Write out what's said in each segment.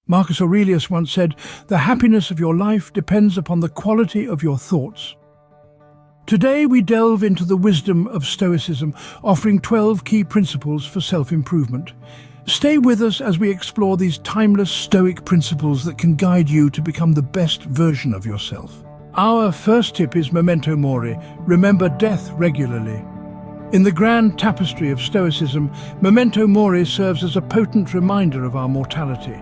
Marcus Aurelius once said, "The happiness of your life depends upon the quality of your thoughts." Today we delve into the wisdom of Stoicism, offering 12 key principles for self-improvement. Stay with us as we explore these timeless Stoic principles that can guide you to become the best version of yourself. Our first tip is Memento Mori, remember death regularly. In the grand tapestry of Stoicism, Memento Mori serves as a potent reminder of our mortality.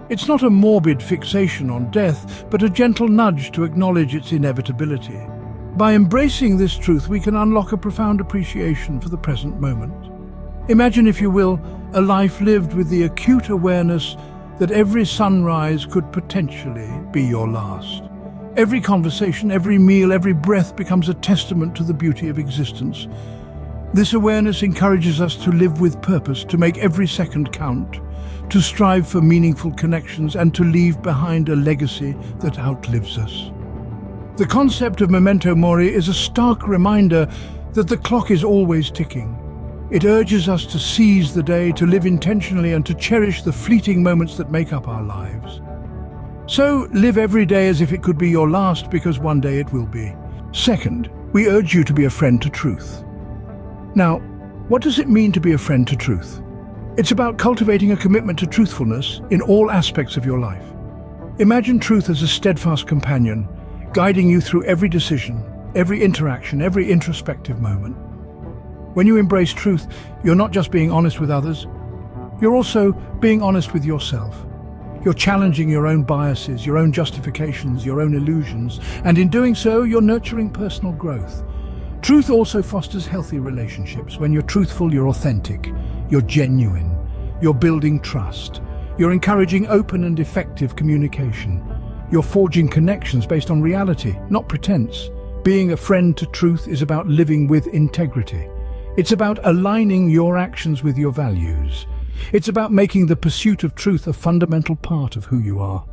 It's not a morbid fixation on death, but a gentle nudge to acknowledge its inevitability. By embracing this truth, we can unlock a profound appreciation for the present moment. Imagine, if you will, a life lived with the acute awareness that every sunrise could potentially be your last. Every conversation, every meal, every breath becomes a testament to the beauty of existence. This awareness encourages us to live with purpose, to make every second count, to strive for meaningful connections, and to leave behind a legacy that outlives us. The concept of Memento Mori is a stark reminder that the clock is always ticking. It urges us to seize the day, to live intentionally, and to cherish the fleeting moments that make up our lives. So, live every day as if it could be your last, because one day it will be. Second, we urge you to be a friend to truth. Now, what does it mean to be a friend to truth? It's about cultivating a commitment to truthfulness in all aspects of your life. Imagine truth as a steadfast companion, guiding you through every decision, every interaction, every introspective moment. When you embrace truth, you're not just being honest with others, you're also being honest with yourself. You're challenging your own biases, your own justifications, your own illusions, and in doing so, you're nurturing personal growth. Truth also fosters healthy relationships. When you're truthful, you're authentic, you're genuine, you're building trust, you're encouraging open and effective communication. You're forging connections based on reality, not pretense. Being a friend to truth is about living with integrity. It's about aligning your actions with your values. It's about making the pursuit of truth a fundamental part of who you are.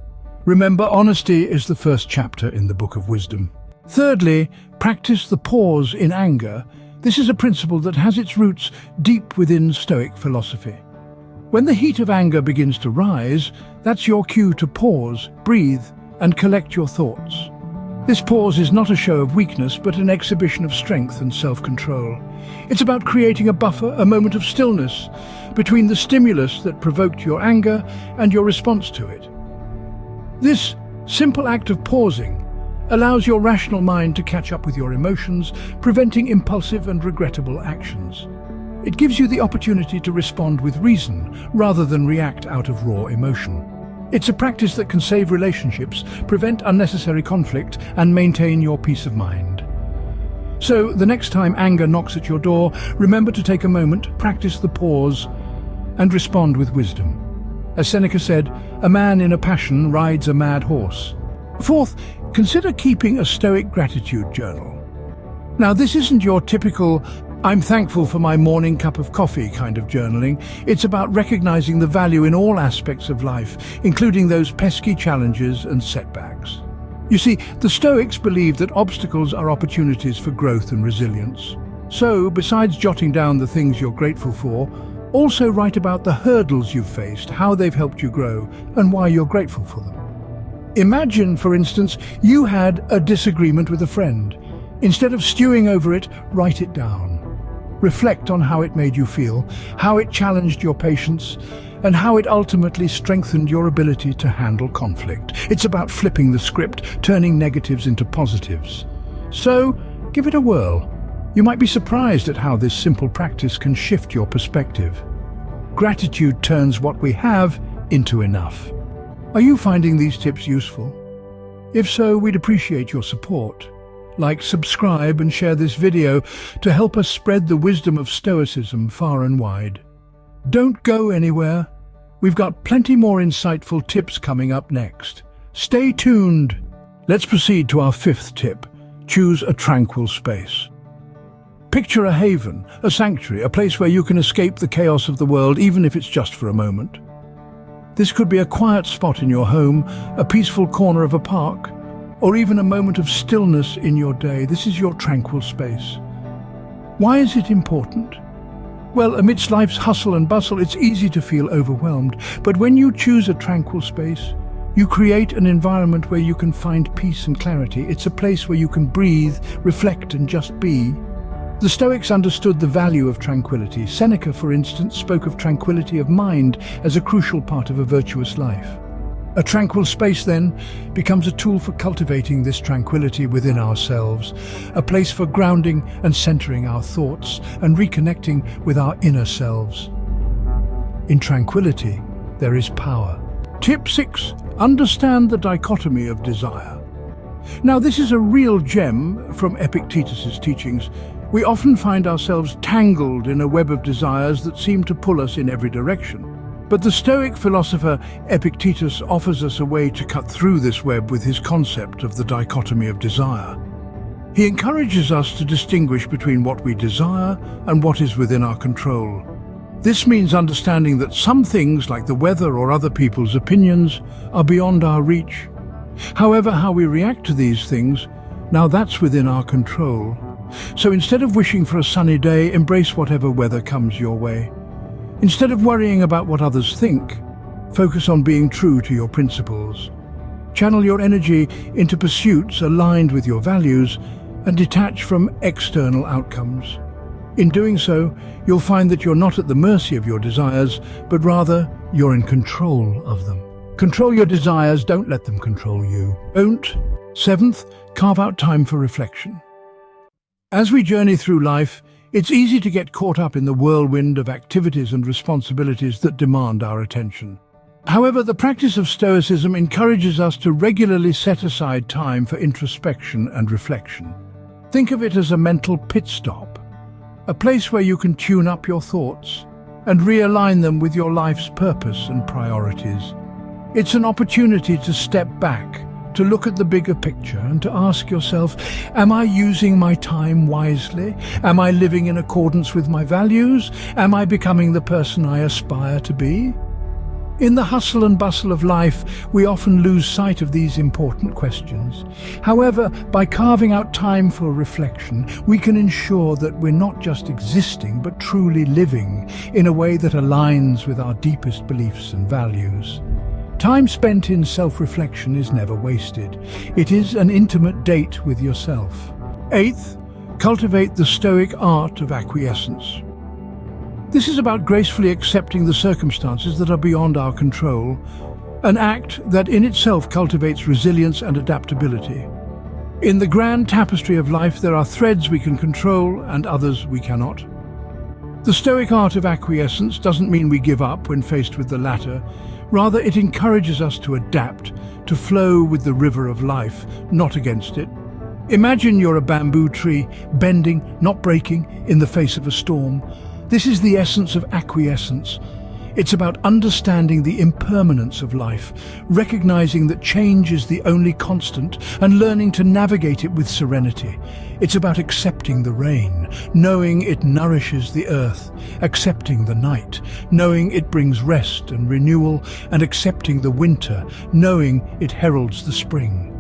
Remember, honesty is the first chapter in the Book of Wisdom. Thirdly, practice the pause in anger. This is a principle that has its roots deep within Stoic philosophy. When the heat of anger begins to rise, that's your cue to pause, breathe, and collect your thoughts. This pause is not a show of weakness, but an exhibition of strength and self-control. It's about creating a buffer, a moment of stillness, between the stimulus that provoked your anger and your response to it. This simple act of pausing allows your rational mind to catch up with your emotions, preventing impulsive and regrettable actions. It gives you the opportunity to respond with reason, rather than react out of raw emotion. It's a practice that can save relationships, prevent unnecessary conflict, and maintain your peace of mind. So, the next time anger knocks at your door, remember to take a moment, practice the pause, and respond with wisdom. As Seneca said, "A man in a passion rides a mad horse." Fourth, consider keeping a Stoic gratitude journal. Now, this isn't your typical "I'm thankful for my morning cup of coffee" kind of journaling. It's about recognizing the value in all aspects of life, including those pesky challenges and setbacks. You see, the Stoics believe that obstacles are opportunities for growth and resilience. So, besides jotting down the things you're grateful for, also write about the hurdles you've faced, how they've helped you grow, and why you're grateful for them. Imagine, for instance, you had a disagreement with a friend. Instead of stewing over it, write it down. Reflect on how it made you feel, how it challenged your patience, and how it ultimately strengthened your ability to handle conflict. It's about flipping the script, turning negatives into positives. So, give it a whirl. You might be surprised at how this simple practice can shift your perspective. Gratitude turns what we have into enough. Are you finding these tips useful? If so, we'd appreciate your support. Like, subscribe, and share this video to help us spread the wisdom of Stoicism far and wide. Don't go anywhere. We've got plenty more insightful tips coming up next. Stay tuned. Let's proceed to our fifth tip. Choose a tranquil space. Picture a haven, a sanctuary, a place where you can escape the chaos of the world, even if it's just for a moment. This could be a quiet spot in your home, a peaceful corner of a park, or even a moment of stillness in your day. This is your tranquil space. Why is it important? Well, amidst life's hustle and bustle, it's easy to feel overwhelmed. But when you choose a tranquil space, you create an environment where you can find peace and clarity. It's a place where you can breathe, reflect, and just be. The Stoics understood the value of tranquility. Seneca, for instance, spoke of tranquility of mind as a crucial part of a virtuous life. A tranquil space, then, becomes a tool for cultivating this tranquility within ourselves, a place for grounding and centering our thoughts and reconnecting with our inner selves. In tranquility, there is power. Tip 6. Understand the dichotomy of desire. Now, this is a real gem from Epictetus's teachings. We often find ourselves tangled in a web of desires that seem to pull us in every direction. But the Stoic philosopher Epictetus offers us a way to cut through this web with his concept of the dichotomy of desire. He encourages us to distinguish between what we desire and what is within our control. This means understanding that some things, like the weather or other people's opinions, are beyond our reach. However, how we react to these things, now that's within our control. So instead of wishing for a sunny day, embrace whatever weather comes your way. Instead of worrying about what others think, focus on being true to your principles. Channel your energy into pursuits aligned with your values and detach from external outcomes. In doing so, you'll find that you're not at the mercy of your desires, but rather you're in control of them. Control your desires, don't let them control you. Don't. 7th, carve out time for reflection. As we journey through life, it's easy to get caught up in the whirlwind of activities and responsibilities that demand our attention. However, the practice of Stoicism encourages us to regularly set aside time for introspection and reflection. Think of it as a mental pit stop, a place where you can tune up your thoughts and realign them with your life's purpose and priorities. It's an opportunity to step back, to look at the bigger picture and to ask yourself, am I using my time wisely? Am I living in accordance with my values? Am I becoming the person I aspire to be? In the hustle and bustle of life, we often lose sight of these important questions. However, by carving out time for reflection, we can ensure that we're not just existing, but truly living in a way that aligns with our deepest beliefs and values. Time spent in self-reflection is never wasted. It is an intimate date with yourself. 8th, cultivate the Stoic art of acquiescence. This is about gracefully accepting the circumstances that are beyond our control, an act that in itself cultivates resilience and adaptability. In the grand tapestry of life, there are threads we can control and others we cannot. The Stoic art of acquiescence doesn't mean we give up when faced with the latter. Rather, it encourages us to adapt, to flow with the river of life, not against it. Imagine you're a bamboo tree, bending, not breaking, in the face of a storm. This is the essence of acquiescence. It's about understanding the impermanence of life, recognizing that change is the only constant, and learning to navigate it with serenity. It's about accepting the rain, knowing it nourishes the earth, accepting the night, knowing it brings rest and renewal, and accepting the winter, knowing it heralds the spring.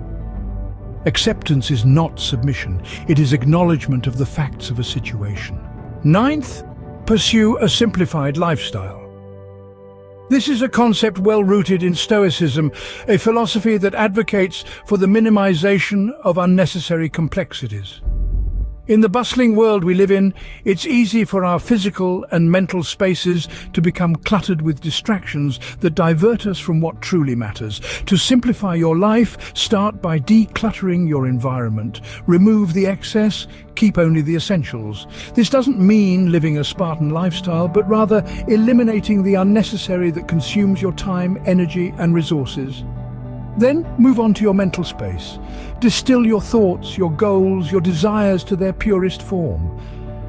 Acceptance is not submission, it is acknowledgement of the facts of a situation. 9th, pursue a simplified lifestyle. This is a concept well-rooted in Stoicism, a philosophy that advocates for the minimization of unnecessary complexities. In the bustling world we live in, it's easy for our physical and mental spaces to become cluttered with distractions that divert us from what truly matters. To simplify your life, start by decluttering your environment. Remove the excess, keep only the essentials. This doesn't mean living a Spartan lifestyle, but rather eliminating the unnecessary that consumes your time, energy, and resources. Then move on to your mental space. Distill your thoughts, your goals, your desires to their purest form.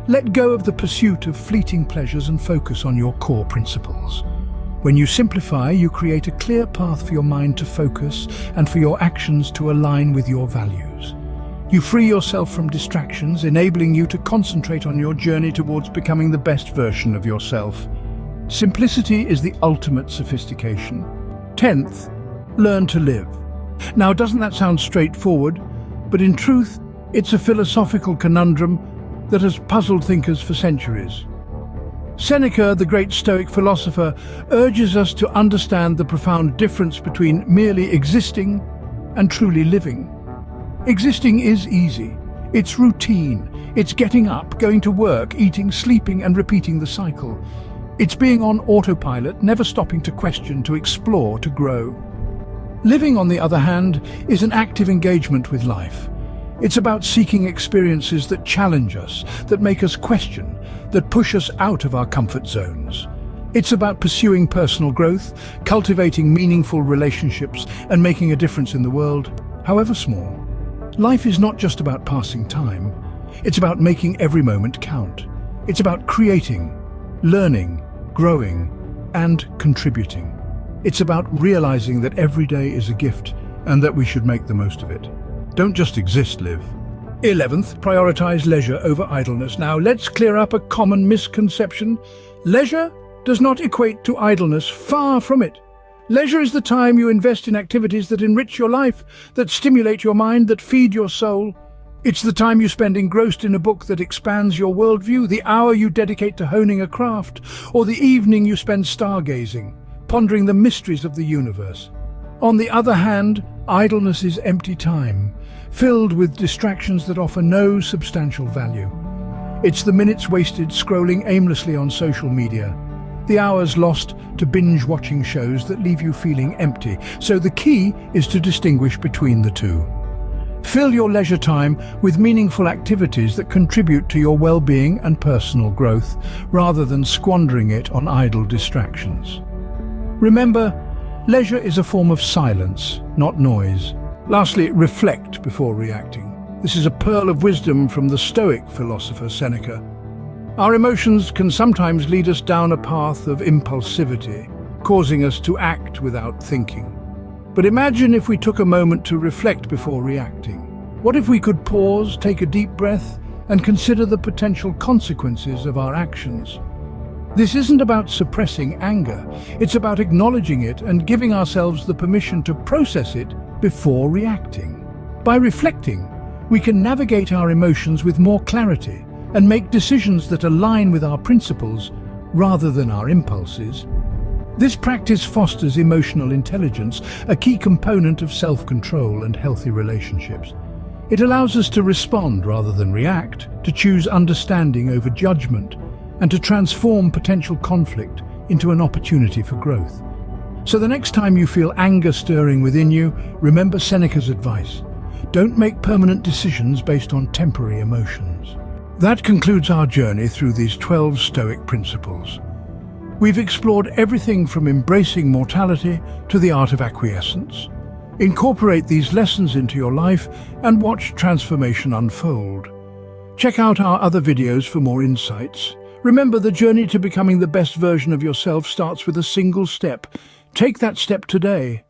Let go of the pursuit of fleeting pleasures and focus on your core principles. When you simplify, you create a clear path for your mind to focus and for your actions to align with your values. You free yourself from distractions, enabling you to concentrate on your journey towards becoming the best version of yourself. Simplicity is the ultimate sophistication. 10th, learn to live. Now, doesn't that sound straightforward? But in truth, it's a philosophical conundrum that has puzzled thinkers for centuries. Seneca, the great Stoic philosopher, urges us to understand the profound difference between merely existing and truly living. Existing is easy. It's routine. It's getting up, going to work, eating, sleeping, and repeating the cycle. It's being on autopilot, never stopping to question, to explore, to grow. Living, on the other hand, is an active engagement with life. It's about seeking experiences that challenge us, that make us question, that push us out of our comfort zones. It's about pursuing personal growth, cultivating meaningful relationships, and making a difference in the world, however small. Life is not just about passing time. It's about making every moment count. It's about creating, learning, growing, and contributing. It's about realizing that every day is a gift and that we should make the most of it. Don't just exist, live. 11th, prioritize leisure over idleness. Now, let's clear up a common misconception. Leisure does not equate to idleness, far from it. Leisure is the time you invest in activities that enrich your life, that stimulate your mind, that feed your soul. It's the time you spend engrossed in a book that expands your worldview, the hour you dedicate to honing a craft, or the evening you spend stargazing, pondering the mysteries of the universe. On the other hand, idleness is empty time, filled with distractions that offer no substantial value. It's the minutes wasted scrolling aimlessly on social media, the hours lost to binge-watching shows that leave you feeling empty. So the key is to distinguish between the two. Fill your leisure time with meaningful activities that contribute to your well-being and personal growth, rather than squandering it on idle distractions. Remember, leisure is a form of silence, not noise. Lastly, reflect before reacting. This is a pearl of wisdom from the Stoic philosopher Seneca. Our emotions can sometimes lead us down a path of impulsivity, causing us to act without thinking. But imagine if we took a moment to reflect before reacting. What if we could pause, take a deep breath, and consider the potential consequences of our actions? This isn't about suppressing anger. It's about acknowledging it and giving ourselves the permission to process it before reacting. By reflecting, we can navigate our emotions with more clarity and make decisions that align with our principles rather than our impulses. This practice fosters emotional intelligence, a key component of self-control and healthy relationships. It allows us to respond rather than react, to choose understanding over judgment, and to transform potential conflict into an opportunity for growth. So the next time you feel anger stirring within you, remember Seneca's advice. Don't make permanent decisions based on temporary emotions. That concludes our journey through these 12 Stoic principles. We've explored everything from embracing mortality to the art of acquiescence. Incorporate these lessons into your life and watch transformation unfold. Check out our other videos for more insights. Remember, the journey to becoming the best version of yourself starts with a single step. Take that step today.